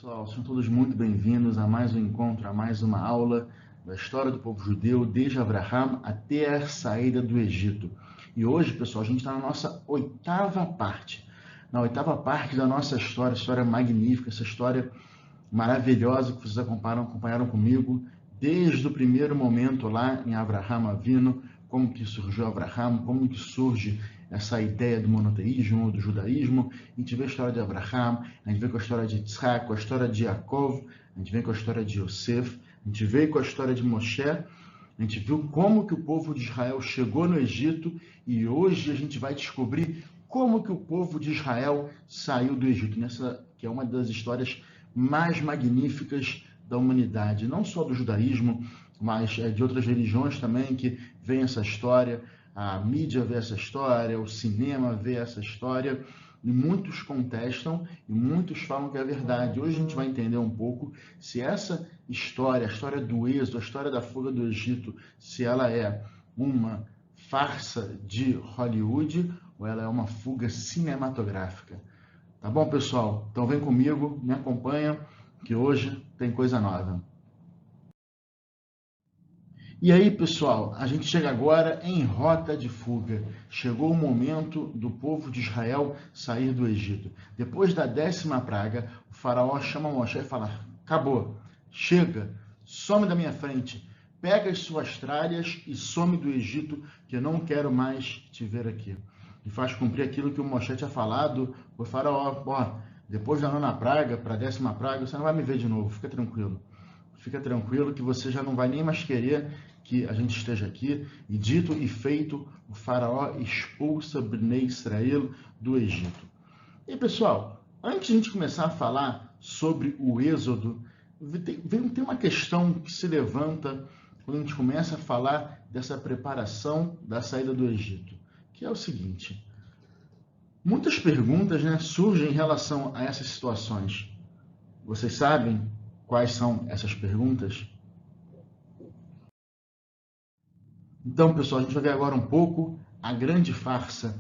Pessoal, sejam todos muito bem-vindos a mais um encontro, a mais uma aula da história do povo judeu, desde Abraham até a saída do Egito. E hoje, pessoal, a gente está na nossa oitava parte. Na oitava parte da nossa história magnífica, essa história maravilhosa que vocês acompanharam comigo, desde o primeiro momento lá em Abraham Avinu, como que surgiu Abraham, como que surge essa ideia do monoteísmo, do judaísmo. A gente vê a história de Abraham, a gente vê com a história de Yitzhak, com a história de Yaakov, a gente vê com a história de Yosef, a gente vê com a história de Moshe, a gente viu como que o povo de Israel chegou no Egito e hoje a gente vai descobrir como que o povo de Israel saiu do Egito, nessa que é uma das histórias mais magníficas da humanidade, não só do judaísmo, mas de outras religiões também que veem essa história, a mídia vê essa história, o cinema vê essa história, e muitos contestam e muitos falam que é verdade. Hoje a gente vai entender um pouco se essa história, a história do êxodo, a história da fuga do Egito, se ela é uma farsa de Hollywood ou ela é uma fuga cinematográfica. Tá bom, pessoal? Então vem comigo, me acompanha, que hoje tem coisa nova. E aí, pessoal, a gente chega agora em rota de fuga. Chegou o momento do povo de Israel sair do Egito. Depois da 10ª praga, o faraó chama Moshe e fala: acabou, chega, some da minha frente, pega as suas tralhas e some do Egito, que eu não quero mais te ver aqui. E faz cumprir aquilo que o Moshe tinha falado, o faraó: ó, depois da 9ª praga, para a 10ª praga, você não vai me ver de novo, fica tranquilo. Fica tranquilo que você já não vai nem mais querer que a gente esteja aqui. E dito e feito, o faraó expulsa Bnei Israel do Egito. E pessoal, antes de a gente começar a falar sobre o êxodo, tem uma questão que se levanta quando a gente começa a falar dessa preparação da saída do Egito, que é o seguinte: muitas perguntas, surgem em relação a essas situações. Vocês sabem quais são essas perguntas? Então, pessoal, a gente vai ver agora um pouco a grande farsa.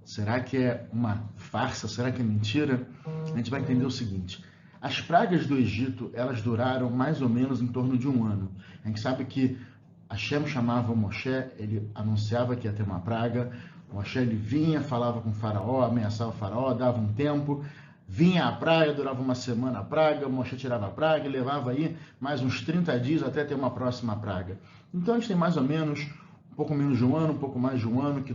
Será que é uma farsa? Será que é mentira? A gente vai entender o seguinte: as pragas do Egito, elas duraram mais ou menos em torno de um ano. A gente sabe que Hashem chamava o Moshe, ele anunciava que ia ter uma praga, o Moshe ele vinha, falava com o faraó, ameaçava o faraó, dava um tempo, vinha a praga, durava uma semana a praga, o Moshe tirava a praga e levava aí mais uns 30 dias até ter uma próxima praga. Então a gente tem mais ou menos um pouco menos de um ano, um pouco mais de um ano que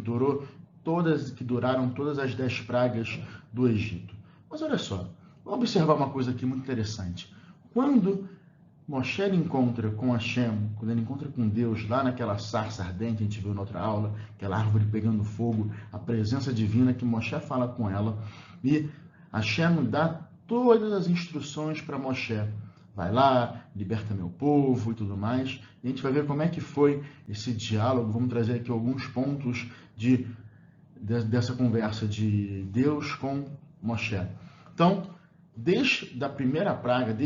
duraram todas as 10 pragas do Egito. Mas olha só, vamos observar uma coisa aqui muito interessante. Quando Moshe encontra com Hashem, quando ele encontra com Deus lá naquela sarça ardente, a gente viu na outra aula, aquela árvore pegando fogo, a presença divina que Moshe fala com ela, e Hashem dá todas as instruções para Moshe. Vai lá, liberta meu povo e tudo mais. E a gente vai ver como é que foi esse diálogo. Vamos trazer aqui alguns pontos dessa conversa de Deus com Moshe. Então, desde antes da primeira praga,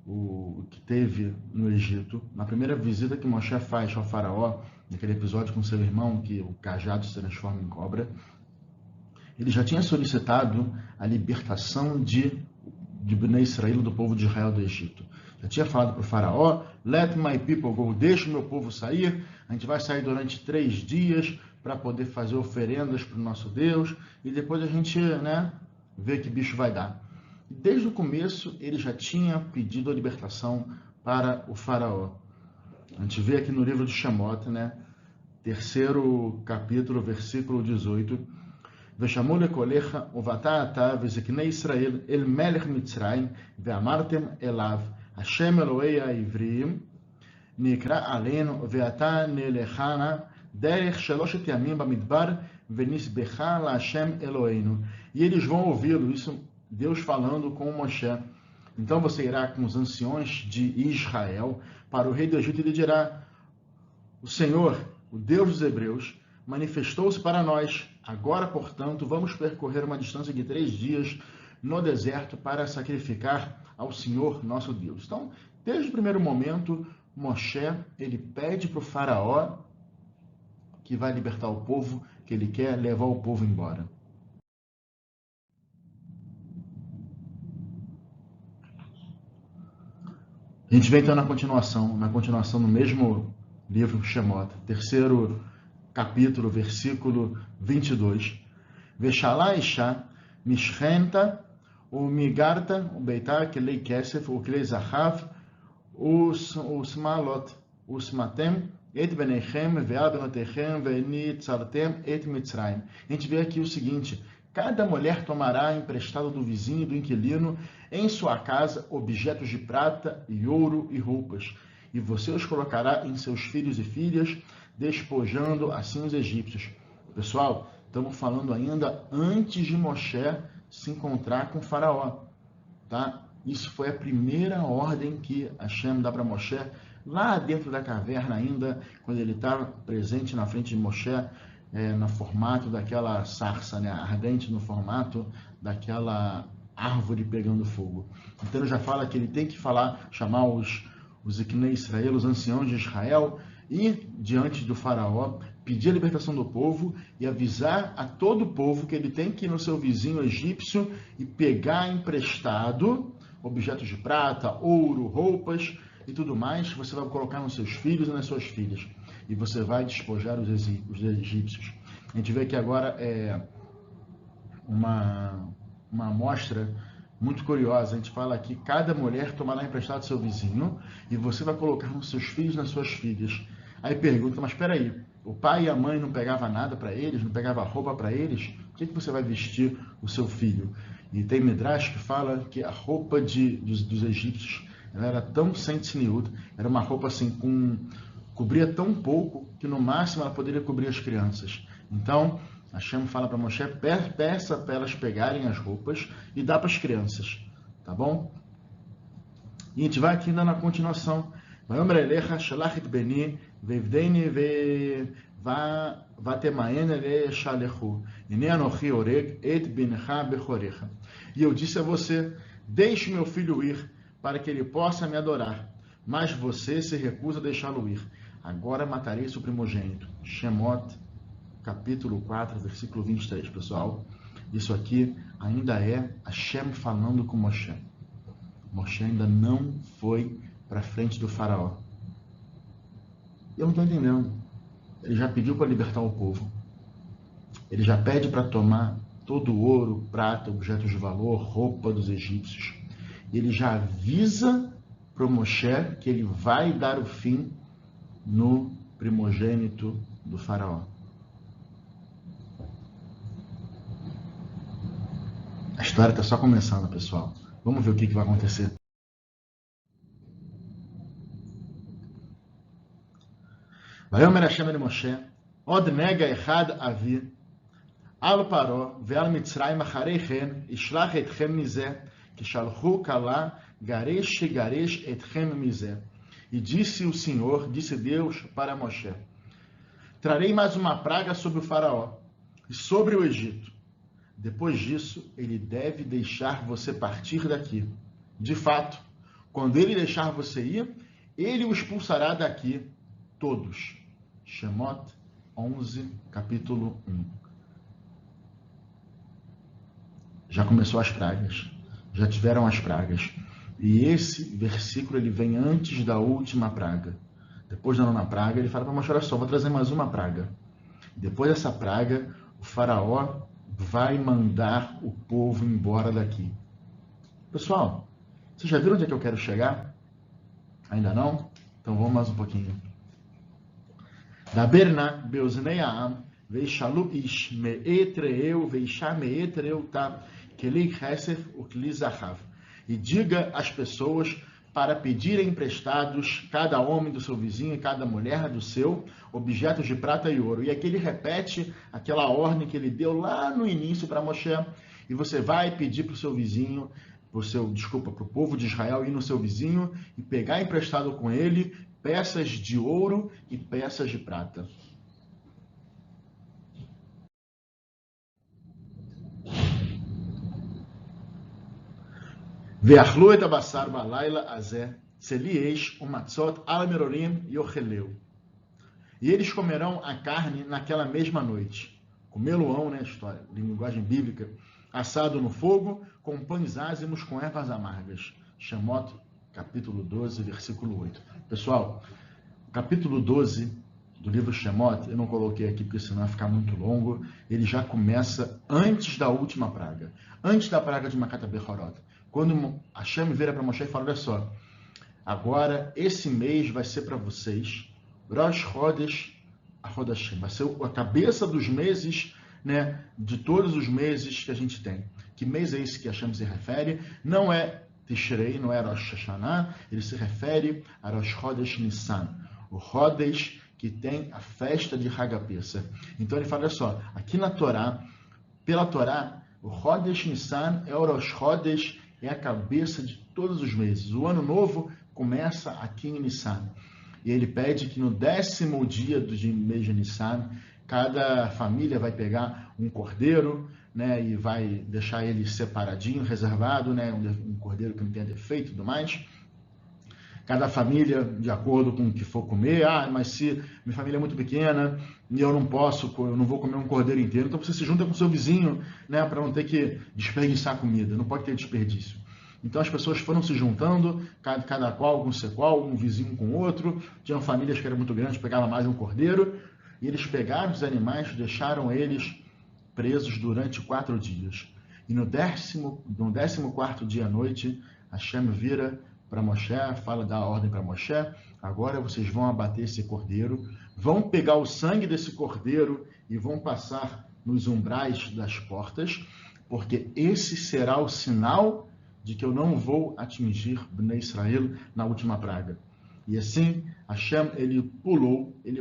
o que teve no Egito, na primeira visita que Moshe faz ao faraó, naquele episódio com seu irmão, que o cajado se transforma em cobra, ele já tinha solicitado a libertação de Bnei Israel, do povo de Israel do Egito. Já tinha falado para o faraó: let my people go, deixa o meu povo sair, a gente vai sair durante 3 dias para poder fazer oferendas para o nosso Deus, e depois a gente vê que bicho vai dar. Desde o começo ele já tinha pedido a libertação para o faraó. A gente vê aqui no livro de Shemot, 3º capítulo, versículo 18, ושמעו לקולך ובאת אתה וזקני ישראל אל מלך מצרים ואמרתם אליו השם אלוהי העברים נקרא עלינו ואתה נלכנה דרך 3 ימים במדבר ונסבחה להשם אלוהינו. E eles vão ouvi-lo, isso Deus falando com Moshe. Então você irá com os anciões de Israel para o rei do Egito e lhe dirá: o Senhor, o Deus dos Hebreus, manifestou-se para nós. Agora, portanto, vamos percorrer uma distância de 3 dias no deserto para sacrificar ao Senhor nosso Deus. Então, desde o primeiro momento, Moshe ele pede para o faraó que vai libertar o povo, que ele quer levar o povo embora. A gente vem então na continuação no mesmo livro Shemot, terceiro capítulo, versículo 22. Veshalá Isha, Mishchenta, o Migarta, o Beitar, Kelei Kesef, o Kelei Zahav, os Malot, os Matem, et Benechem, Veal Benotechem, Venitzartem, et Mitzrayim. A gente vê aqui o seguinte: cada mulher tomará emprestado do vizinho e do inquilino em sua casa objetos de prata e ouro e roupas, e você os colocará em seus filhos e filhas, despojando assim os egípcios. Pessoal, estamos falando ainda antes de Moshe se encontrar com Faraó, tá? Isso foi a primeira ordem que Hashem dá para Moshe, lá dentro da caverna ainda, quando ele estava presente na frente de Moshe, no formato daquela sarça, né, ardente, no formato daquela árvore pegando fogo. Então ele já fala que ele tem que chamar os Iknei Israel, os anciãos de Israel, e diante do faraó, pedir a libertação do povo e avisar a todo o povo que ele tem que ir no seu vizinho egípcio e pegar emprestado objetos de prata, ouro, roupas e tudo mais, você vai colocar nos seus filhos e nas suas filhas. E você vai despojar os egípcios. A gente vê que agora uma amostra muito curiosa. A gente fala aqui: cada mulher tomará emprestado seu vizinho e você vai colocar nos seus filhos e nas suas filhas. Aí pergunta: mas espera aí, o pai e a mãe não pegavam nada para eles, não pegavam roupa para eles? Por que você vai vestir o seu filho? E tem Midrash que fala que a roupa dos egípcios ela era tão sem tzniut, era uma roupa assim, cobria tão pouco que no máximo ela poderia cobrir as crianças. Então, Hashem fala para Moshe: peça para elas pegarem as roupas e dá para as crianças, tá bom? E a gente vai aqui ainda na continuação. Vayomer elecha shalach et beni veivdeni vatemaen eleshalechu ine anochi oreg et bincha bechorecha. E eu disse a você: deixe meu filho ir, para que ele possa me adorar. Mas você se recusa a deixá-lo ir. Agora matarei seu primogênito. Shemot, capítulo 4, versículo 23, pessoal. Isso aqui ainda é Hashem falando com Moshe. Moshe ainda não foi para frente do faraó. Eu não estou entendendo. Ele já pediu para libertar o povo. Ele já pede para tomar todo o ouro, prata, objetos de valor, roupa dos egípcios. E ele já avisa para o Moshe que ele vai dar o fim no primogênito do faraó. A história está só começando, pessoal. Vamos ver o que vai acontecer. Vayomer Hashem el Moshe, od nega echad avi, al paro, ve'al Mitzrayim acharei chen, ishlach etchem mizeh, kishalchu kala, garesh etchem mizeh. E disse o Senhor, disse Deus para Moshe: trarei mais uma praga sobre o faraó e sobre o Egito. Depois disso, ele deve deixar você partir daqui. De fato, quando ele deixar você ir, ele o expulsará daqui, todos. Shemot 11, capítulo 1. Já começou as pragas. Já tiveram as pragas. E esse versículo ele vem antes da última praga. Depois da nona praga, ele fala para Moshe: olha só, vou trazer mais uma praga. Depois dessa praga, o faraó vai mandar o povo embora daqui. Pessoal, vocês já viram onde é que eu quero chegar? Ainda não? Então vamos mais um pouquinho. Daberna beoznei ha'am veishalu ish me'etreu veisha me'etreu ta keli chesef ukli zahav. E diga às pessoas para pedirem emprestados, cada homem do seu vizinho e cada mulher do seu, objetos de prata e ouro. E aqui ele repete aquela ordem que ele deu lá no início para Moshe. E você vai pedir para o seu vizinho, para o povo de Israel ir no seu vizinho e pegar emprestado com ele peças de ouro e peças de prata. Ve'achlu et abasar ba'layla azeh, tzeli umatzot al merorim yocheleu. E eles comerão a carne naquela mesma noite. Comê-lo-ão, né, história, linguagem bíblica, assado no fogo, com pães ázimos com ervas amargas. Shemot capítulo 12, versículo 8. Pessoal, capítulo 12 do livro Shemot, eu não coloquei aqui porque senão vai ficar muito longo, ele já começa antes da última praga, antes da praga de Makat Bechorot. Quando Hashem vira para Moshe e fala, olha só, agora esse mês vai ser para vocês, Rosh Chodesh HaChodashim, vai ser a cabeça dos meses, né, de todos os meses que a gente tem. Que mês é esse que Hashem se refere? Não é Tishrei, não é Rosh Hashanah, ele se refere a Rosh Chodesh Nissan, o Chodesh que tem a festa de Hagapesa. Então ele fala, olha só, aqui na Torá, pela Torá, o Chodesh Nissan é o Rosh Chodesh, é a cabeça de todos os meses. O ano novo começa aqui em Nissan. E ele pede que no 10º dia do mês de Nissan, cada família vai pegar um cordeiro, né, e vai deixar ele separadinho, reservado, né, um cordeiro que não tenha defeito e tudo mais. Cada família, de acordo com o que for comer, mas se minha família é muito pequena e eu não vou comer um cordeiro inteiro, então você se junta com seu vizinho, né, para não ter que desperdiçar comida, não pode ter desperdício. Então as pessoas foram se juntando, cada qual com seu qual, um vizinho com o outro, tinham famílias que eram muito grandes, pegavam mais um cordeiro, e eles pegaram os animais, deixaram eles presos durante 4 dias. E no 14º dia à noite, Hashem vira para Moshe, fala, dá a ordem para Moshe, agora vocês vão abater esse cordeiro, vão pegar o sangue desse cordeiro e vão passar nos umbrais das portas, porque esse será o sinal de que eu não vou atingir Bnei Israel na última praga. E assim, Hashem, ele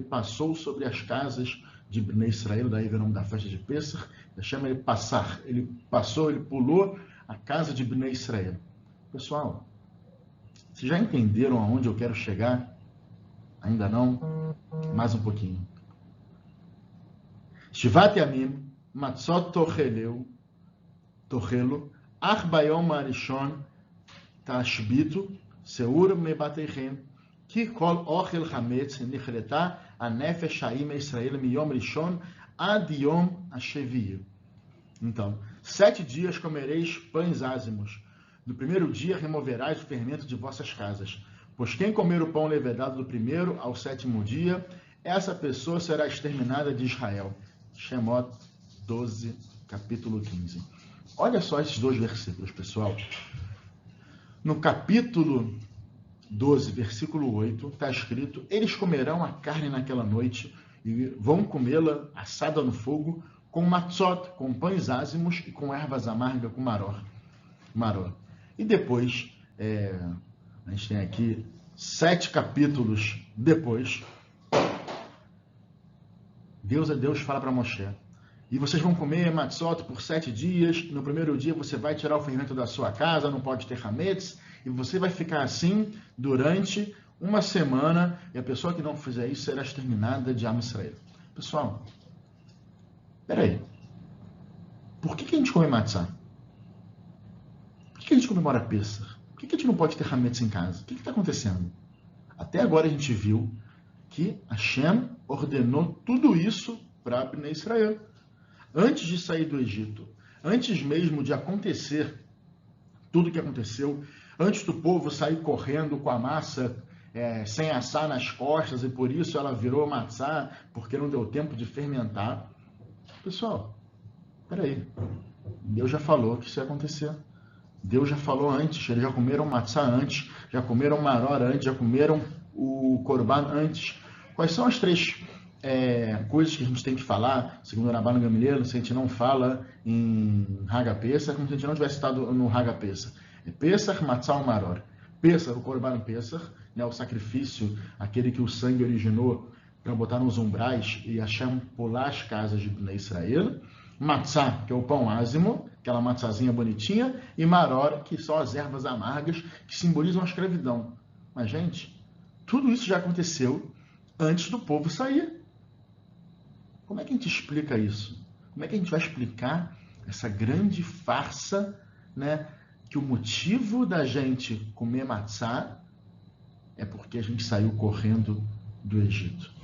passou sobre as casas de Bnei Israel, daí vem o nome da festa de Pesach, Hashem, ele pulou a casa de Bnei Israel. Pessoal, vocês já entenderam aonde eu quero chegar? Ainda não? Mais um pouquinho. Shivat Yamim, Matzot Tochelo, Ach Bayom Arishon, Tashbitu, Seur Mebateichem, Ki Kol Ochel Hametz, Nichreta, Anefesh Haim Israel, Miyom Rishon, Ad Yom Hasheviah. Então, 7 dias comereis pães ázimos. No primeiro dia removerás o fermento de vossas casas. Pois quem comer o pão levedado do 1º ao 7º dia, essa pessoa será exterminada de Israel. Shemot 12, capítulo 15. Olha só esses 2 versículos, pessoal. No capítulo 12, versículo 8, está escrito, eles comerão a carne naquela noite e vão comê-la assada no fogo, com matzot, com pães ázimos e com ervas amargas, com maror. E depois, a gente tem aqui 7 capítulos depois, Deus fala para Moshe, e vocês vão comer matzot por 7 dias, no primeiro dia você vai tirar o fermento da sua casa, não pode ter hametz, e você vai ficar assim durante 1 semana, e a pessoa que não fizer isso será exterminada de Am Israel. Pessoal, peraí, por que a gente come matzah? Por que a gente comemora Pesach? Por que a gente não pode ter hametz em casa? O que está acontecendo? Até agora a gente viu que Hashem ordenou tudo isso para Bnei Israel. Antes de sair do Egito, antes mesmo de acontecer tudo o que aconteceu, antes do povo sair correndo com a massa sem assar nas costas, e por isso ela virou matzá, porque não deu tempo de fermentar. Pessoal, peraí, Deus já falou que isso ia acontecer. Deus já falou antes, eles já comeram matzá antes, já comeram maror antes, já comeram o korban antes. Quais são as 3 coisas que a gente tem que falar, segundo o Rabban Gamliel, se a gente não fala em Haga Pesach, como se a gente não tivesse estado no Haga Pesach? Pesach, matzá ou maror. Pesach, o korban Pesach, né, o sacrifício, aquele que o sangue originou para botar nos umbrais e Hashem pular as casas de Bnei Israel. Matzá, que é o pão ázimo, aquela matzazinha bonitinha, e maror, que são as ervas amargas, que simbolizam a escravidão. Mas, gente, tudo isso já aconteceu antes do povo sair. Como é que a gente explica isso? Como é que a gente vai explicar essa grande farsa, né, que o motivo da gente comer matzá é porque a gente saiu correndo do Egito?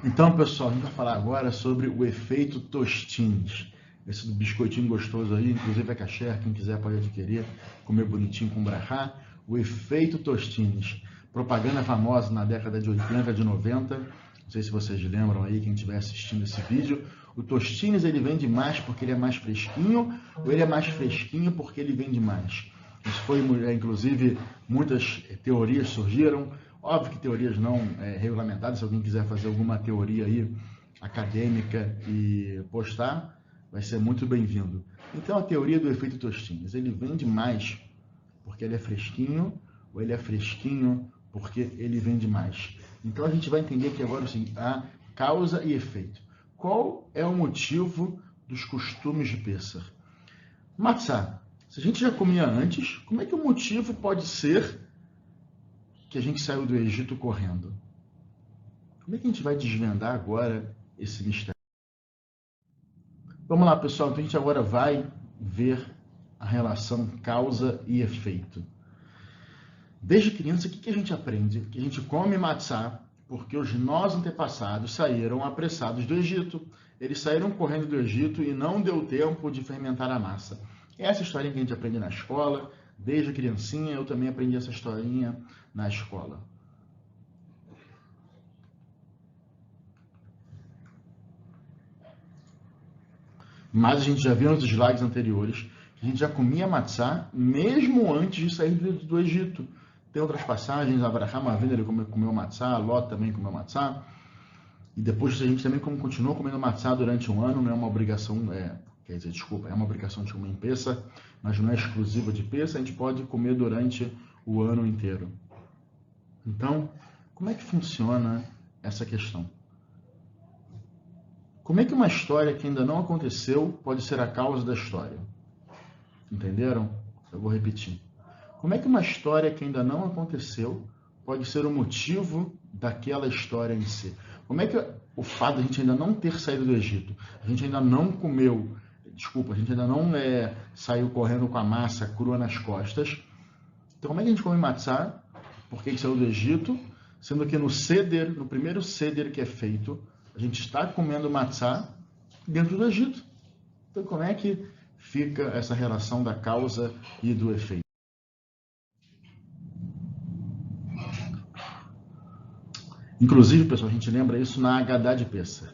Então, pessoal, a gente vai falar agora sobre o efeito Tostines. esse do biscoitinho gostoso aí, inclusive é kasher, quem quiser pode adquirir, comer bonitinho com brachá. O efeito Tostines, propaganda famosa na década de 80, de 90, não sei se vocês lembram aí, quem estiver assistindo esse vídeo. O Tostines, ele vende mais porque ele é mais fresquinho, ou ele é mais fresquinho porque ele vende mais? Isso foi, inclusive, muitas teorias surgiram, óbvio que teorias não regulamentadas, se alguém quiser fazer alguma teoria aí acadêmica e postar, vai ser muito bem-vindo. Então, a teoria do efeito Tostines, ele vende mais porque ele é fresquinho, ou ele é fresquinho porque ele vende mais? Então, a gente vai entender aqui agora o seguinte, a causa e efeito. Qual é o motivo dos costumes de Pêssar? Matzá. Se a gente já comia antes, como é que o motivo pode ser que a gente saiu do Egito correndo? Como é que a gente vai desvendar agora esse mistério? Vamos lá, pessoal. Então a gente agora vai ver a relação causa e efeito. Desde criança, o que a gente aprende? Que a gente come matzá porque os nossos antepassados saíram apressados do Egito. Eles saíram correndo do Egito e não deu tempo de fermentar a massa. Essa historinha que a gente aprende na escola, desde criancinha, eu também aprendi essa historinha na escola. Mas a gente já viu nos slides anteriores que a gente já comia matzá mesmo antes de sair do Egito. Tem outras passagens, Abraham Avinu ele comeu matzá, Ló também comeu matzá. E depois a gente também continuou comendo matzá durante um ano, não é uma obrigação, é uma obrigação de comer em Pêssar, mas não é exclusiva de Pêssar, a gente pode comer durante o ano inteiro. Então, como é que funciona essa questão? Como é que uma história que ainda não aconteceu pode ser a causa da história? Entenderam? Eu vou repetir. Como é que uma história que ainda não aconteceu pode ser o motivo daquela história em si? Como é que o fato de a gente ainda não ter saído do Egito, a gente ainda não comeu, a gente ainda não saiu correndo com a massa crua nas costas. Então, como é que a gente come matzá? Porque a gente saiu do Egito, sendo que no primeiro seder que é feito, a gente está comendo matzá dentro do Egito. Então, como é que fica essa relação da causa e do efeito? Inclusive, pessoal, a gente lembra isso na Haggadah de Pêssar.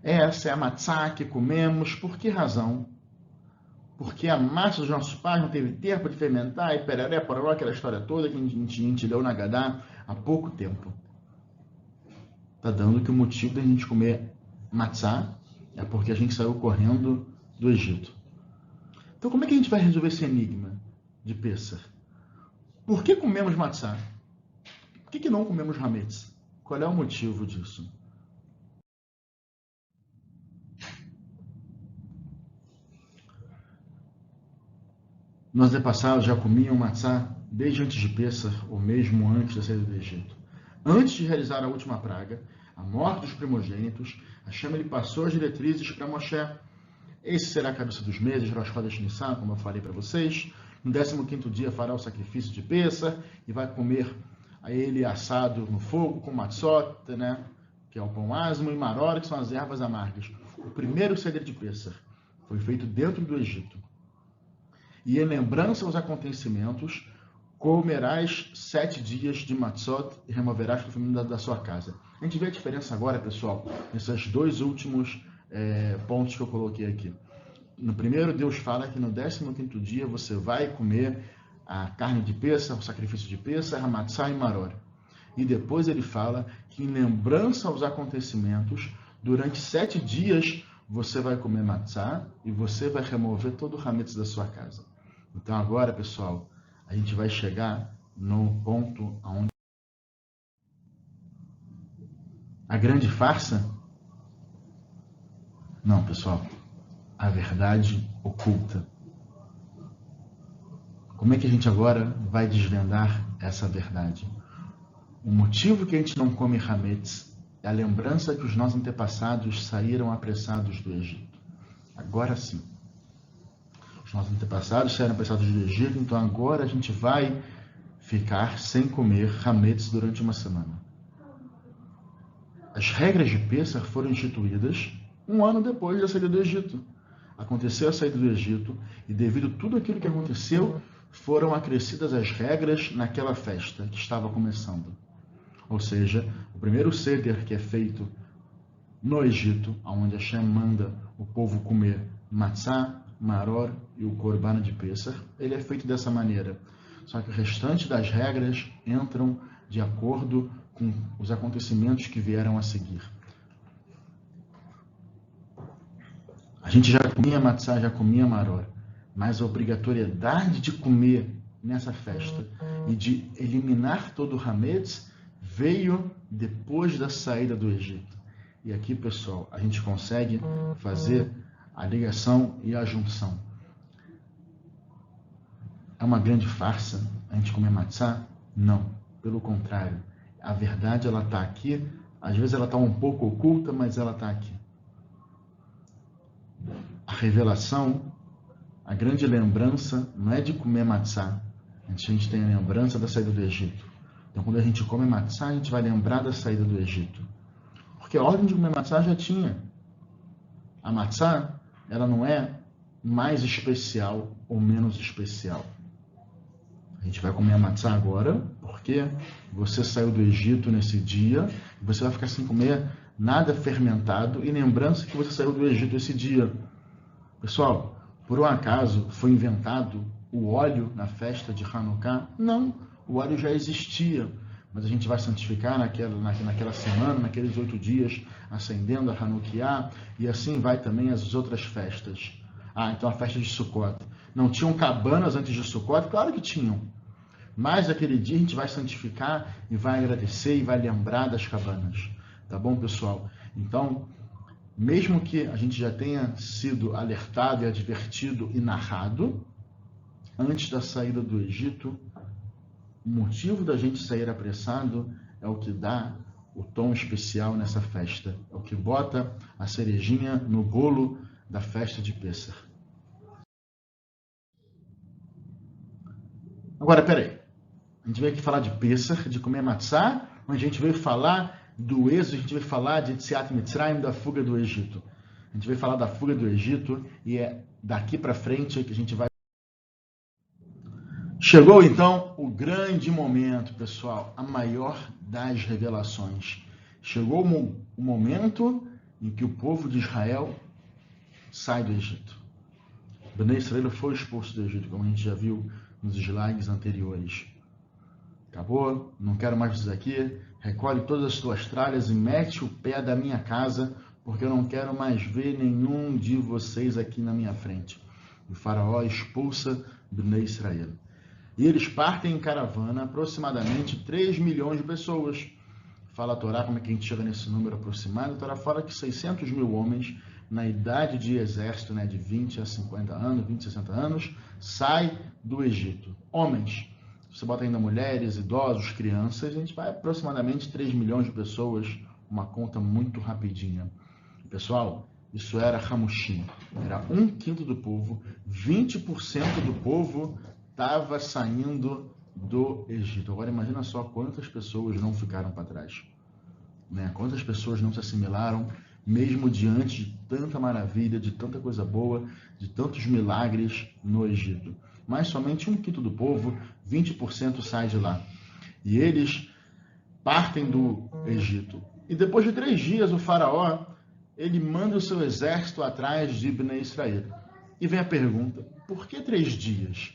Essa é a matzá que comemos, por que razão? Porque a massa dos nossos pais não teve tempo de fermentar e pereré, pororó, aquela história toda que a gente leu na Haggadah há pouco tempo. Está dando que o motivo da gente comer matzá é porque a gente saiu correndo do Egito. Então, como é que a gente vai resolver esse enigma de Pêssar? Por que comemos matzá? Por que não comemos hametz? Qual é o motivo disso? Nossos antepassados já comiam matzá desde antes de Pêssar, ou mesmo antes da saída do Egito. Antes de realizar a última praga, a morte dos primogênitos, Hashem ele passou as diretrizes para Moshe. Esse será a cabeça dos meses, Rosh Chodesh Nissan, como eu falei para vocês. No 15º dia fará o sacrifício de Pêssar e vai comer a ele assado no fogo com matzot, né, que é o pão asmo, e maror, que são as ervas amargas. O primeiro seder de Pêssar foi feito dentro do Egito. E em lembrança aos acontecimentos, comerás 7 dias de matzot e removerás o feminino da sua casa. A gente vê a diferença agora, pessoal, nesses dois últimos pontos que eu coloquei aqui. No primeiro, Deus fala que no 15º dia você vai comer a carne de Pêssar, o sacrifício de Pêssar, a matzá e maror. E depois ele fala que em lembrança aos acontecimentos, durante 7 dias você vai comer matzá e você vai remover todo o hametz da sua casa. Então agora, pessoal, a gente vai chegar no ponto onde a grande farsa? Não, pessoal, a verdade oculta. Como é que a gente agora vai desvendar essa verdade? O motivo que a gente não come hametz é a lembrança que os nossos antepassados saíram apressados do Egito. Agora sim. Os nossos antepassados saíram apressados do Egito, então agora a gente vai ficar sem comer hametz durante uma semana. As regras de Pêssar foram instituídas um ano depois da saída do Egito. aconteceu a saída do Egito, e devido a tudo aquilo que aconteceu, foram acrescidas as regras naquela festa que estava começando. Ou seja, o primeiro seder que é feito no Egito, onde Hashem manda o povo comer matzá, maror e o corban de Pessah, ele é feito dessa maneira. Só que o restante das regras entram de acordo com os acontecimentos que vieram a seguir. A gente já comia matzá, já comia maror, mas a obrigatoriedade de comer nessa festa e de eliminar todo o hametz veio depois da saída do Egito. E aqui, pessoal, a gente consegue fazer a ligação e a junção. É uma grande farsa a gente comer matzá? Não, pelo contrário. A verdade, ela está aqui. Às vezes ela está um pouco oculta, mas ela está aqui. A revelação, a grande lembrança, não é de comer matzá. A gente tem a lembrança da saída do Egito. Então, quando a gente come matzá, a gente vai lembrar da saída do Egito. Porque a ordem de comer matzá já tinha. A matzá, ela não é mais especial ou menos especial. A gente vai comer a matzá agora, porque você saiu do Egito nesse dia, e você vai ficar sem comer nada fermentado, e lembrança que você saiu do Egito esse dia. Pessoal, por um acaso foi inventado o óleo na festa de Hanukkah? Não, o óleo já existia. Mas a gente vai santificar naquela semana, naqueles 8 dias, acendendo a Hanukkah, e assim vai também as outras festas. Então a festa de Sukkot. Não tinham cabanas antes de Sukkot? Claro que tinham. Mas aquele dia a gente vai santificar e vai agradecer e vai lembrar das cabanas. Tá bom, pessoal? Então, mesmo que a gente já tenha sido alertado e advertido e narrado, antes da saída do Egito, o motivo da gente sair apressado é o que dá o tom especial nessa festa. É o que bota a cerejinha no bolo da festa de Pessah. Agora, peraí. A gente veio aqui falar de Pessah, de comer matzá, ou a gente veio falar do êxodo, a gente veio falar de Tziat Mitzrayim, da fuga do Egito. A gente veio falar da fuga do Egito e é daqui para frente que a gente vai. Chegou então o grande momento, pessoal, a maior das revelações. Chegou o momento em que o povo de Israel sai do Egito. Bnei Israel foi expulso do Egito, como a gente já viu nos slides anteriores. Acabou? Não quero mais vocês aqui. Recolhe todas as tuas tralhas e mete o pé da minha casa, porque eu não quero mais ver nenhum de vocês aqui na minha frente. O faraó expulsa Bnei Israel. E eles partem em caravana, aproximadamente 3 milhões de pessoas. Fala a Torá, como é que a gente chega nesse número aproximado? A Torá fala que 600 mil homens, na idade de exército, de 20 a 50 anos, 20 a 60 anos, sai do Egito. Homens, você bota ainda mulheres, idosos, crianças, a gente vai aproximadamente 3 milhões de pessoas, uma conta muito rapidinha. Pessoal, isso era Hamushim, era 1/5 do povo, 20% do povo estava saindo do Egito. Agora imagina só quantas pessoas não ficaram para trás. Quantas pessoas não se assimilaram, mesmo diante de tanta maravilha, de tanta coisa boa, de tantos milagres no Egito. Mas somente 1/5 do povo, 20% sai de lá. E eles partem do Egito. E depois de 3 dias, o faraó, ele manda o seu exército atrás de Bnei Israel. E vem a pergunta, por que 3 dias?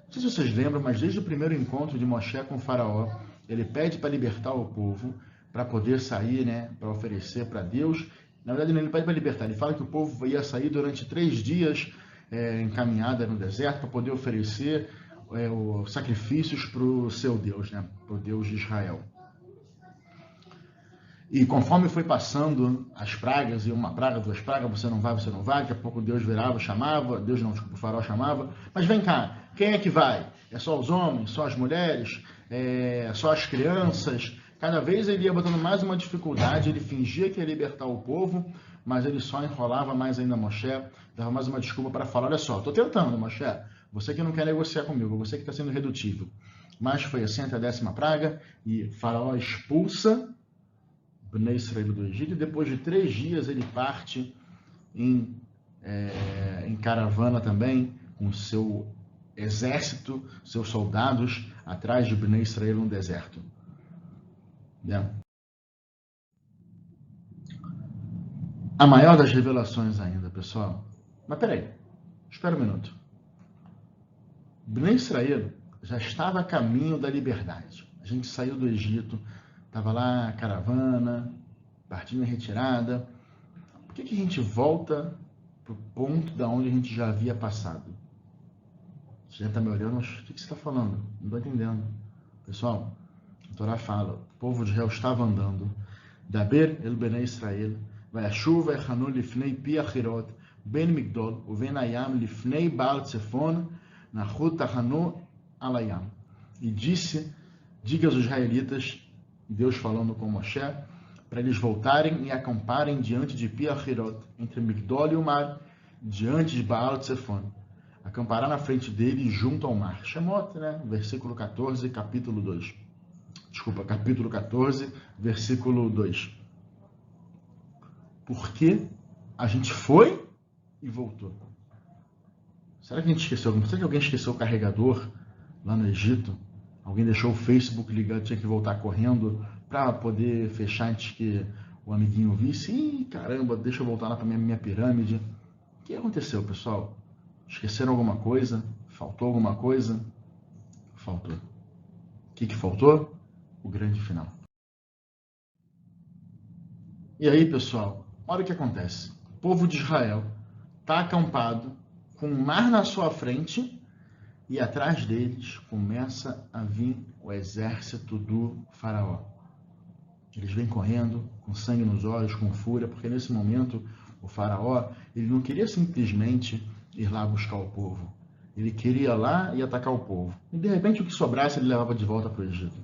Não sei se vocês lembram, mas desde o primeiro encontro de Moshe com o faraó, ele pede para libertar o povo, para poder sair, para oferecer para Deus. Na verdade, ele pede para libertar, ele fala que o povo ia sair durante 3 dias em caminhada no deserto, para poder oferecer sacrifícios para o seu Deus, para o Deus de Israel. E conforme foi passando as pragas, e uma praga, 2 pragas, você não vai, daqui a pouco Deus virava, chamava, o faraó chamava, mas vem cá, quem é que vai? É só os homens, só as mulheres, só as crianças? Cada vez ele ia botando mais uma dificuldade, ele fingia que ia libertar o povo, mas ele só enrolava mais ainda Moshe, dava mais uma desculpa para falar, olha só, estou tentando, Moshe, você que não quer negociar comigo, você que está sendo redutível. Mas foi assim até a 10ª praga, e faraó expulsa Bnei Israel do Egito, e depois de 3 dias ele parte em em caravana também, com seu exército, seus soldados, atrás de Bnei Israel no deserto. A maior das revelações ainda, pessoal. Mas peraí, espera um minuto. Bnei Israel já estava a caminho da liberdade. A gente saiu do Egito, estava lá a caravana, partindo em retirada. Por que a gente volta para o ponto da onde a gente já havia passado? Você já está me olhando, mas o que você está falando? Não estou entendendo. Pessoal, a Torá fala, o povo de Israel estava andando. Daber el Bnei Israel, vayashuv vayachanu lifnei pi achirot, ben migdol, uven ayam lifnei baal tzefon, nachut tachanu alayam. E disse, diga aos israelitas, Deus falando com Moshe, para eles voltarem e acamparem diante de Pi Hahirot, entre Migdol e o mar, diante de Baal Tzefon. Acampará na frente dele junto ao mar. Shemot, né? Versículo 14, capítulo 2. Desculpa, capítulo 14, versículo 2. Porque a gente foi e voltou. Será que a gente esqueceu? Será que alguém esqueceu o carregador lá no Egito? Alguém deixou o Facebook ligado, tinha que voltar correndo para poder fechar antes que o amiguinho visse. Ih, caramba, deixa eu voltar lá para minha pirâmide. O que aconteceu, pessoal? Esqueceram alguma coisa? Faltou alguma coisa? Faltou. O que faltou? O grande final. E aí, pessoal, olha o que acontece. O povo de Israel está acampado com o mar na sua frente e atrás deles começa a vir o exército do faraó. Eles vêm correndo, com sangue nos olhos, com fúria, porque nesse momento o faraó ele não queria simplesmente ir lá buscar o povo. Ele queria ir lá e atacar o povo. E de repente o que sobrasse ele levava de volta para o Egito.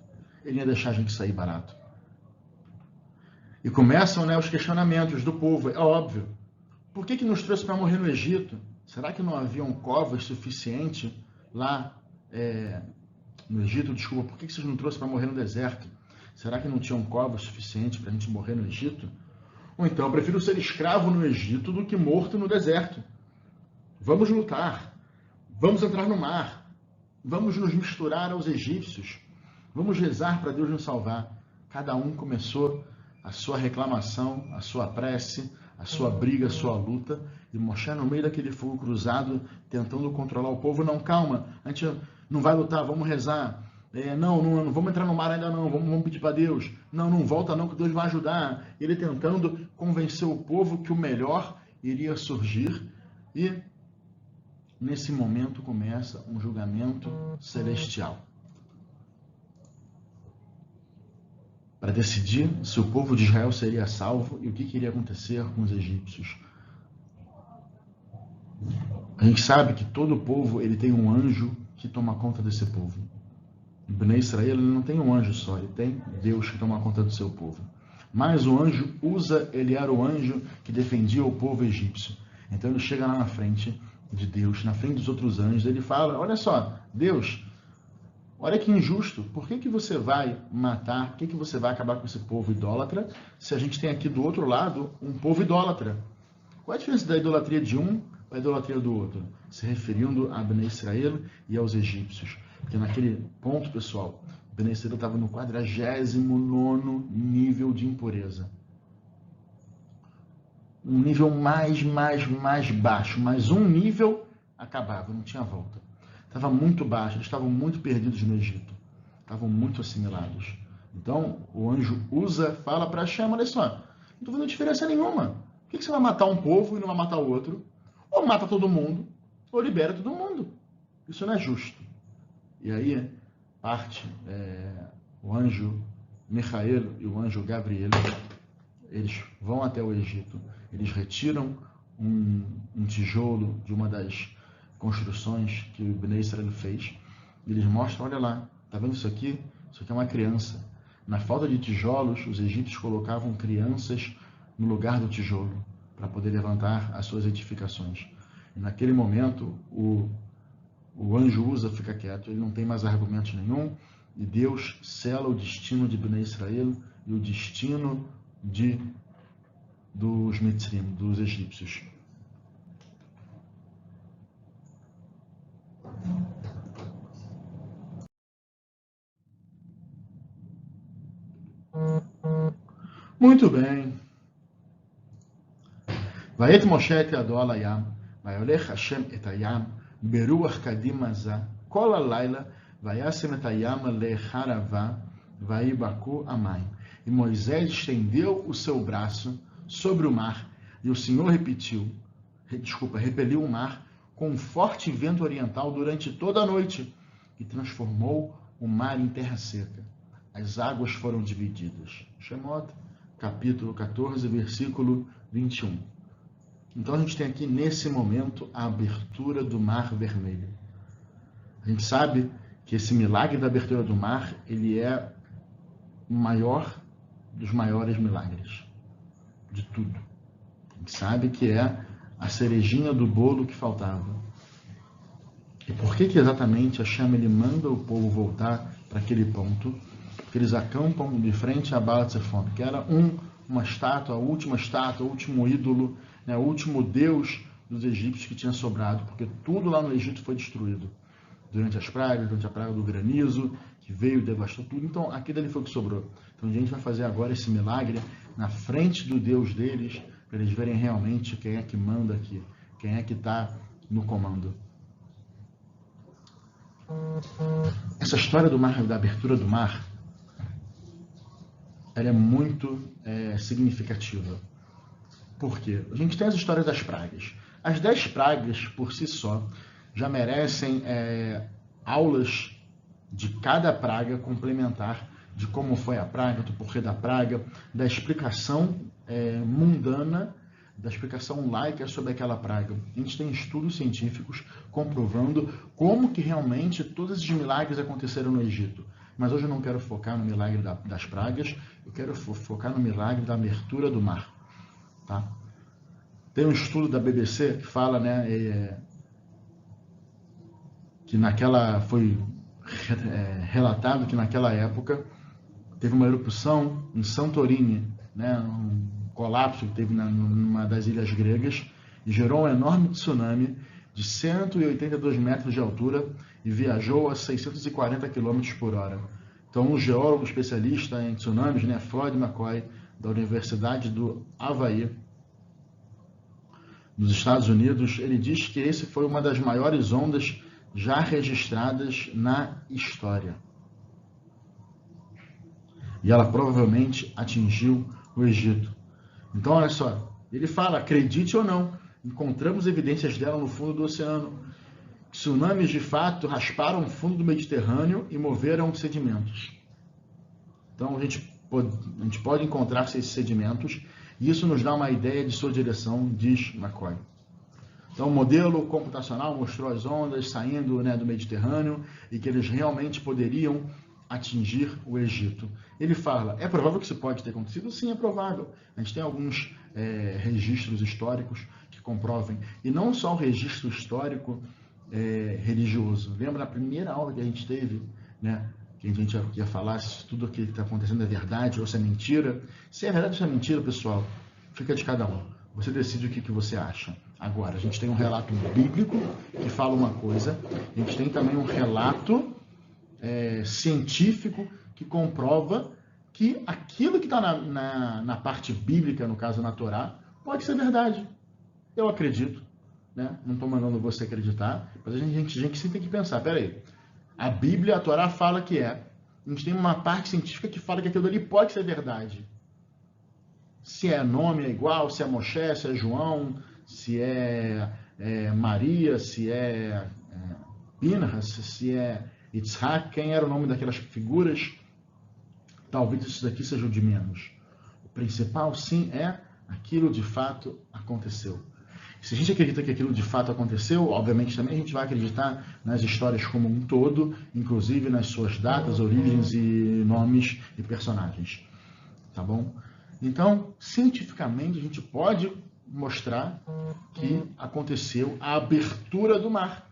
Ele ia deixar a gente sair barato. E começam, né, os questionamentos do povo. É óbvio. Por que nos trouxe para morrer no Egito? Será que não haviam covas suficientes lá no Egito? Desculpa, por que vocês não trouxeram para morrer no deserto? Será que não tinham covas suficientes para a gente morrer no Egito? Ou então, eu prefiro ser escravo no Egito do que morto no deserto. Vamos lutar. Vamos entrar no mar. Vamos nos misturar aos egípcios. Vamos rezar para Deus nos salvar. Cada um começou a sua reclamação, a sua prece, a sua briga, a sua luta. E Moshe no meio daquele fogo cruzado, tentando controlar o povo. Não, calma, a gente não vai lutar, vamos rezar. Não vamos entrar no mar ainda não, vamos pedir para Deus. Não volta não, que Deus vai ajudar. Ele tentando convencer o povo que o melhor iria surgir. E nesse momento começa um julgamento celestial. Para decidir se o povo de Israel seria salvo e o que iria acontecer com os egípcios. A gente sabe que todo povo ele tem um anjo que toma conta desse povo. O Bnei Israel ele não tem um anjo só, ele tem Deus que toma conta do seu povo. Mas o anjo Uza, ele era o anjo que defendia o povo egípcio. Então ele chega lá na frente de Deus, na frente dos outros anjos, ele fala, olha só, Deus, olha que injusto, por que você vai matar, por que você vai acabar com esse povo idólatra, se a gente tem aqui do outro lado um povo idólatra? Qual é a diferença da idolatria de um para a idolatria do outro? Se referindo a Bnei Israel e aos egípcios. Porque naquele ponto, pessoal, Bnei Israel estava no 49º nível de impureza. Um nível mais baixo, mas um nível acabava, não tinha volta. Estava muito baixo, eles estavam muito perdidos no Egito. Estavam muito assimilados. Então, o anjo Uza fala para Hashem, olha só, não estou vendo diferença nenhuma. Por que você vai matar um povo e não vai matar o outro? Ou mata todo mundo, ou libera todo mundo. Isso não é justo. E aí, parte o anjo Michael e o anjo Gabriel, eles vão até o Egito, eles retiram um tijolo de uma das construções que o Bnei Israel fez, e eles mostram, olha lá, tá vendo isso aqui? Isso aqui é uma criança. Na falta de tijolos, os egípcios colocavam crianças no lugar do tijolo, para poder levantar as suas edificações. E naquele momento, o anjo Uza fica quieto, ele não tem mais argumentos nenhum, e Deus sela o destino de Bnei Israel e o destino dos Mitzrim, dos egípcios. Muito bem. ואת משה את ידו על הים, ויולך השם את הים ברוח קדימה זה כל הלילה, וישם את הים לחרבה, ויבקעו המים. E Moisés estendeu o seu braço sobre o mar, e o Senhor repeliu o mar com um forte vento oriental durante toda a noite, e transformou o mar em terra seca. As águas foram divididas. Shemot, capítulo 14, versículo 21. Então a gente tem aqui nesse momento a abertura do Mar Vermelho. A gente sabe que esse milagre da abertura do mar, ele é o maior dos maiores milagres de tudo. A gente sabe que é a cerejinha do bolo que faltava. E por que exatamente Hashem ele manda o povo voltar para aquele ponto? Porque eles acampam de frente a Baal Zephon, que era uma estátua, a última estátua, o último ídolo, né, o último deus dos egípcios que tinha sobrado, porque tudo lá no Egito foi destruído. Durante as pragas, durante a praga do granizo, que veio e devastou tudo. Então, aquilo ali foi o que sobrou. Então, a gente vai fazer agora esse milagre na frente do Deus deles, para eles verem realmente quem é que manda aqui, quem é que está no comando. Essa história do mar, da abertura do mar, ela é muito significativa. Por quê? A gente tem as histórias das pragas. As 10 pragas, por si só, já merecem aulas de cada praga complementar, de como foi a praga, do porquê da praga, da explicação mundana, da explicação laica sobre aquela praga. A gente tem estudos científicos comprovando como que realmente todos esses milagres aconteceram no Egito. Mas hoje eu não quero focar no milagre das pragas, eu quero focar no milagre da abertura do mar. Tá? Tem um estudo da BBC que fala, né, que foi relatado que naquela época teve uma erupção em Santorini, né, um colapso que teve numa das ilhas gregas, e gerou um enorme tsunami de 182 metros de altura e viajou a 640 km por hora. Então, um geólogo especialista em tsunamis, né, Floyd McCoy, da Universidade do Havaí, nos Estados Unidos, ele diz que esse foi uma das maiores ondas já registradas na história. E ela provavelmente atingiu o Egito. Então, olha só, ele fala, acredite ou não, encontramos evidências dela no fundo do oceano. Tsunamis, de fato, rasparam o fundo do Mediterrâneo e moveram sedimentos. Então, a gente pode encontrar esses sedimentos, e isso nos dá uma ideia de sua direção, diz McCoy. Então, o modelo computacional mostrou as ondas saindo, né, do Mediterrâneo e que eles realmente poderiam atingir o Egito. Ele fala, é provável que isso pode ter acontecido? Sim, é provável. A gente tem alguns registros históricos que comprovem. E não só o registro histórico religioso. Lembra a primeira aula que a gente teve, né, que a gente ia falar se tudo o que está acontecendo é verdade ou se é mentira? Se é verdade ou se é mentira, pessoal, fica de cada um. Você decide o que você acha. Agora, a gente tem um relato bíblico que fala uma coisa, a gente tem também um relato científico que comprova que aquilo que está na parte bíblica, no caso na Torá, pode ser verdade. Eu acredito, né? Não estou mandando você acreditar, mas a gente sempre tem que pensar, peraí, a Bíblia, a Torá fala que a gente tem uma parte científica que fala que aquilo ali pode ser verdade. Se é nome é igual, se é Moshe, se é João, se é Maria, se é Pinhas, se é Yitzhak, quem era o nome daquelas figuras, talvez isso daqui seja o de menos. O principal, sim, é aquilo de fato aconteceu. Se a gente acredita que aquilo de fato aconteceu, obviamente também a gente vai acreditar nas histórias como um todo, inclusive nas suas datas, origens e nomes e personagens. Tá bom? Então, cientificamente, a gente pode mostrar que aconteceu a abertura do mar.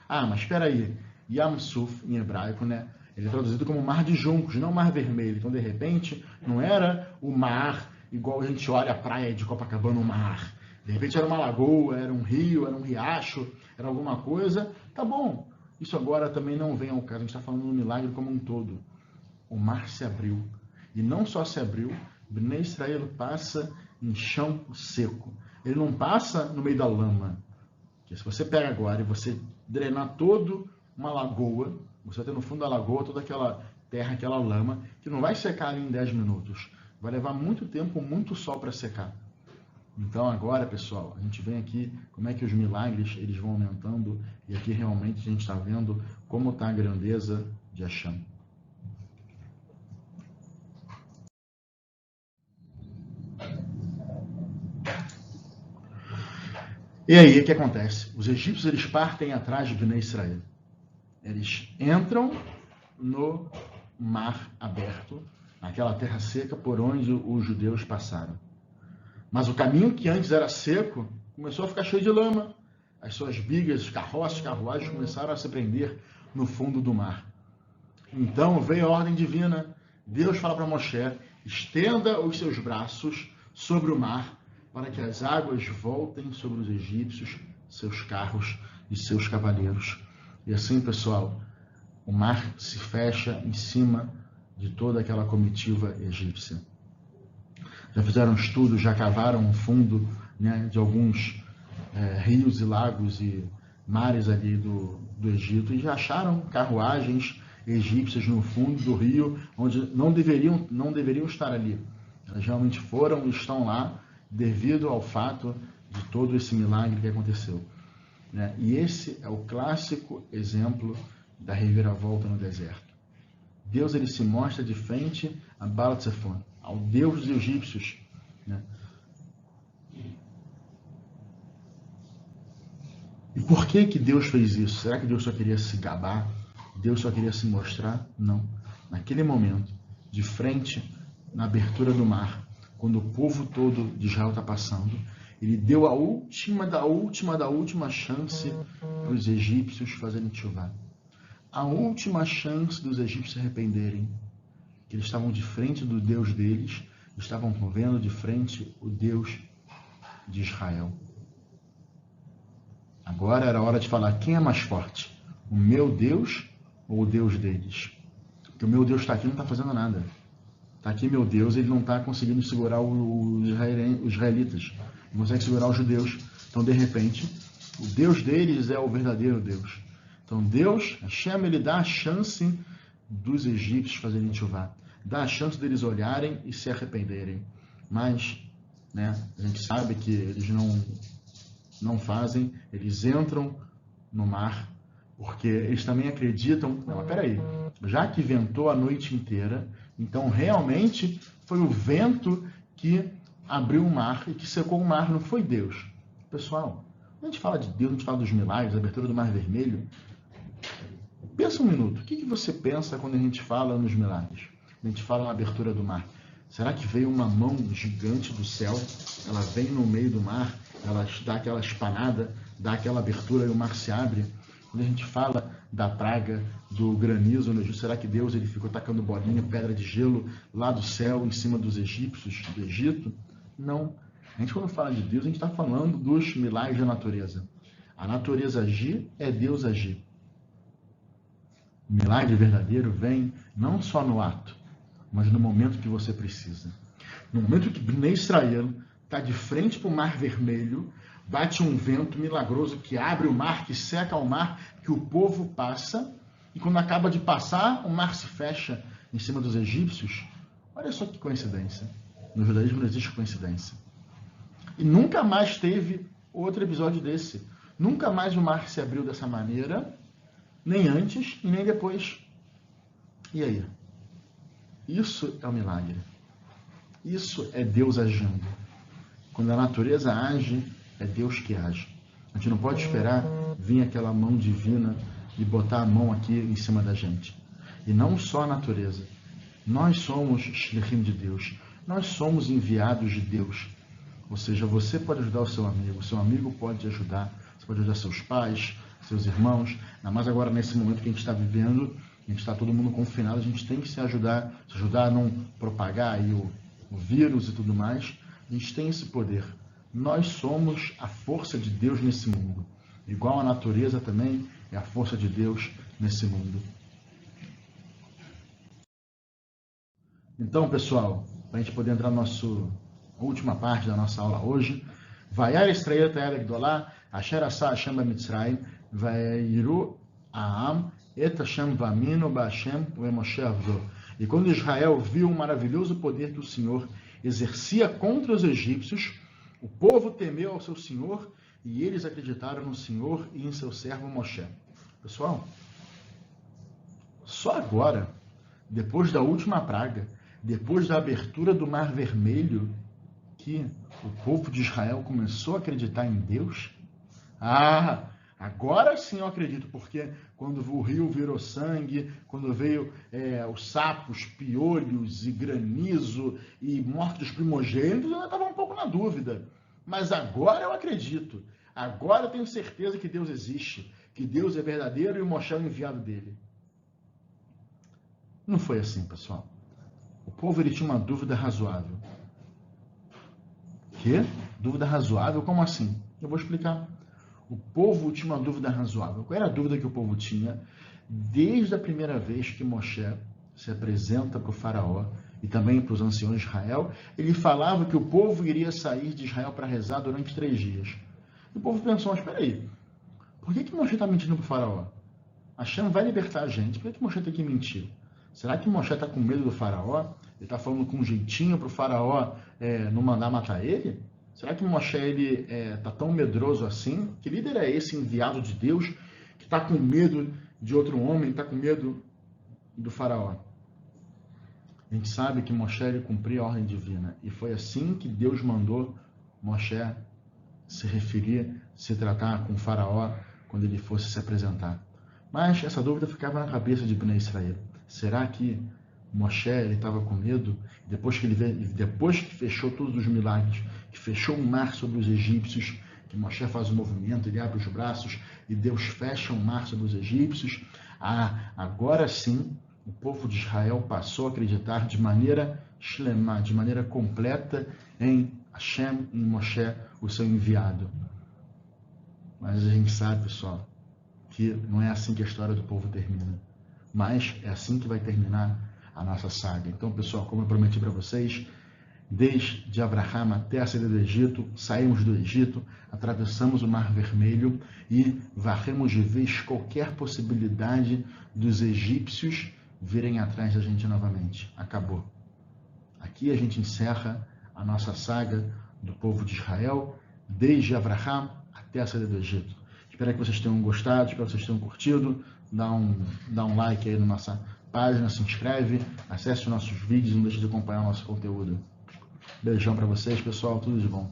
Ah, mas espera aí. Yam Suf, em hebraico, né? Ele é traduzido como mar de juncos, não mar vermelho. Então, de repente, não era o mar igual a gente olha a praia de Copacabana, o mar. De repente era uma lagoa, era um rio, era um riacho, era alguma coisa. Tá bom. Isso agora também não vem ao caso. A gente está falando do milagre como um todo. O mar se abriu. E não só se abriu, Bnei Israel passa em chão seco. Ele não passa no meio da lama. Porque se você pega agora e você drenar toda uma lagoa, você vai ter no fundo da lagoa toda aquela terra, aquela lama, que não vai secar ali em 10 minutos. Vai levar muito tempo, muito sol para secar. Então agora, pessoal, a gente vem aqui, como é que os milagres eles vão aumentando, e aqui realmente a gente está vendo como está a grandeza de Hashem. E aí, o que acontece? Os egípcios eles partem atrás de Bnei Israel. Eles entram no mar aberto, naquela terra seca por onde os judeus passaram. Mas o caminho que antes era seco começou a ficar cheio de lama. As suas bigas, os carroças, carruagens começaram a se prender no fundo do mar. Então veio a ordem divina. Deus fala para Moshe: estenda os seus braços sobre o mar para que as águas voltem sobre os egípcios, seus carros e seus cavaleiros. E assim, pessoal, o mar se fecha em cima de toda aquela comitiva egípcia. Já fizeram estudos, já cavaram um fundo, né, de alguns rios e lagos e mares ali do Egito e já acharam carruagens egípcias no fundo do rio, onde não deveriam estar ali. Elas realmente foram e estão lá devido ao fato de todo esse milagre que aconteceu. Né? E esse é o clássico exemplo da reviravolta no deserto. Deus ele se mostra de frente a Baal-Zephon, ao Deus dos egípcios. Né? E por que Deus fez isso? Será que Deus só queria se gabar? Deus só queria se mostrar? Não. Naquele momento, de frente, na abertura do mar, quando o povo todo de Israel está passando, ele deu a última chance para os egípcios fazerem tchuvá. A última chance dos egípcios se arrependerem. Que eles estavam de frente do Deus deles, estavam vendo de frente o Deus de Israel. Agora era a hora de falar quem é mais forte, o meu Deus ou o Deus deles? Porque o meu Deus está aqui e não está fazendo nada. Está aqui meu Deus, ele não está conseguindo segurar os israelitas, não consegue segurar os judeus. Então, de repente, o Deus deles é o verdadeiro Deus. Então, Deus, Hashem, ele dá a chance dos egípcios fazerem tchuvá, dá a chance deles olharem e se arrependerem. Mas, né, a gente sabe que eles não fazem, eles entram no mar, porque eles também acreditam, não, mas peraí, já que ventou a noite inteira, então realmente foi o vento que abriu o mar e que secou o mar, não foi Deus. Pessoal, quando a gente fala de Deus, a gente fala dos milagres, a abertura do Mar Vermelho, pensa um minuto, o que você pensa quando a gente fala nos milagres? Quando a gente fala na abertura do mar? Será que veio uma mão gigante do céu, ela vem no meio do mar, ela dá aquela espanada, dá aquela abertura e o mar se abre? Quando a gente fala da praga do granizo no Egito, será que Deus ele ficou tacando bolinha, pedra de gelo lá do céu em cima dos egípcios do Egito? Não. A gente quando fala de Deus, a gente está falando dos milagres da natureza. A natureza agir é Deus agir. O milagre verdadeiro vem não só no ato, mas no momento que você precisa. No momento que Bnei Israel está de frente para o Mar Vermelho, bate um vento milagroso que abre o mar, que seca o mar, que o povo passa, e quando acaba de passar, o mar se fecha em cima dos egípcios. Olha só que coincidência. No judaísmo não existe coincidência. E nunca mais teve outro episódio desse. Nunca mais o mar se abriu dessa maneira, nem antes e nem depois. E aí? Isso é um milagre. Isso é Deus agindo. Quando a natureza age, é Deus que age. A gente não pode esperar vir aquela mão divina e botar a mão aqui em cima da gente. E não só a natureza. Nós somos shlichim de Deus. Nós somos enviados de Deus. Ou seja, você pode ajudar o seu amigo pode te ajudar, você pode ajudar seus pais, seus irmãos. Ainda mais agora nesse momento que a gente está vivendo, a gente está todo mundo confinado, a gente tem que se ajudar a não propagar aí o vírus e tudo mais. A gente tem esse poder. Nós somos a força de Deus nesse mundo. Igual a natureza também é a força de Deus nesse mundo. Então, pessoal, para a gente poder entrar na última parte da nossa aula hoje, Vayar Israel et ha'el הגדולה, אשר עשה השם במצרים, ויראו העם את השם ואמינו בהשם ובמשה עבדו. E quando Israel viu o maravilhoso poder que o Senhor exercia contra os egípcios, o povo temeu ao seu Senhor e eles acreditaram no Senhor e em seu servo Moshe. Pessoal, só agora, depois da última praga, depois da abertura do Mar Vermelho, que o povo de Israel começou a acreditar em Deus? Agora sim eu acredito, porque quando o rio virou sangue, quando veio os sapos, piolhos e granizo e morte dos primogênitos, eu estava um pouco na dúvida. Mas agora eu acredito. Agora eu tenho certeza que Deus existe, que Deus é verdadeiro e o Moshe é o enviado dele. Não foi assim, pessoal. O povo ele tinha uma dúvida razoável. Que? Dúvida razoável? Como assim? Eu vou explicar. O povo tinha uma dúvida razoável. Qual era a dúvida que o povo tinha? Desde a primeira vez que Moshe se apresenta para o faraó e também para os anciãos de Israel, ele falava que o povo iria sair de Israel para rezar durante 3 dias. E o povo pensou, mas espera aí, por que Moshe está mentindo para o faraó? Hashem vai libertar a gente, por que Moshe tem que mentir? Será que Moshe está com medo do faraó? Ele está falando com um jeitinho para o faraó não mandar matar ele? Será que Moshe está tão medroso assim? Que líder é esse enviado de Deus que está com medo de outro homem, está com medo do faraó? A gente sabe que Moshe ele cumpria a ordem divina e foi assim que Deus mandou Moshe se referir, se tratar com o faraó quando ele fosse se apresentar. Mas essa dúvida ficava na cabeça de Bnei Israel. Será que Moshe estava com medo? Depois que fechou todos os milagres, que fechou o mar sobre os egípcios, que Moshe faz um movimento, ele abre os braços e Deus fecha o mar sobre os egípcios. Agora sim, o povo de Israel passou a acreditar de maneira shlemá, de maneira completa em Hashem, em Moshe, o seu enviado. Mas a gente sabe, pessoal, que não é assim que a história do povo termina. Mas é assim que vai terminar a nossa saga. Então, pessoal, como eu prometi para vocês, desde Abraham até a saída do Egito, saímos do Egito, atravessamos o Mar Vermelho e varremos de vez qualquer possibilidade dos egípcios virem atrás da gente novamente. Acabou. Aqui a gente encerra a nossa saga do povo de Israel, desde Abraham até a saída do Egito. Espero que vocês tenham gostado, espero que vocês tenham curtido. Dá um like aí na nossa página, se inscreve, acesse os nossos vídeos e não deixe de acompanhar o nosso conteúdo. Beijão para vocês, pessoal, tudo de bom.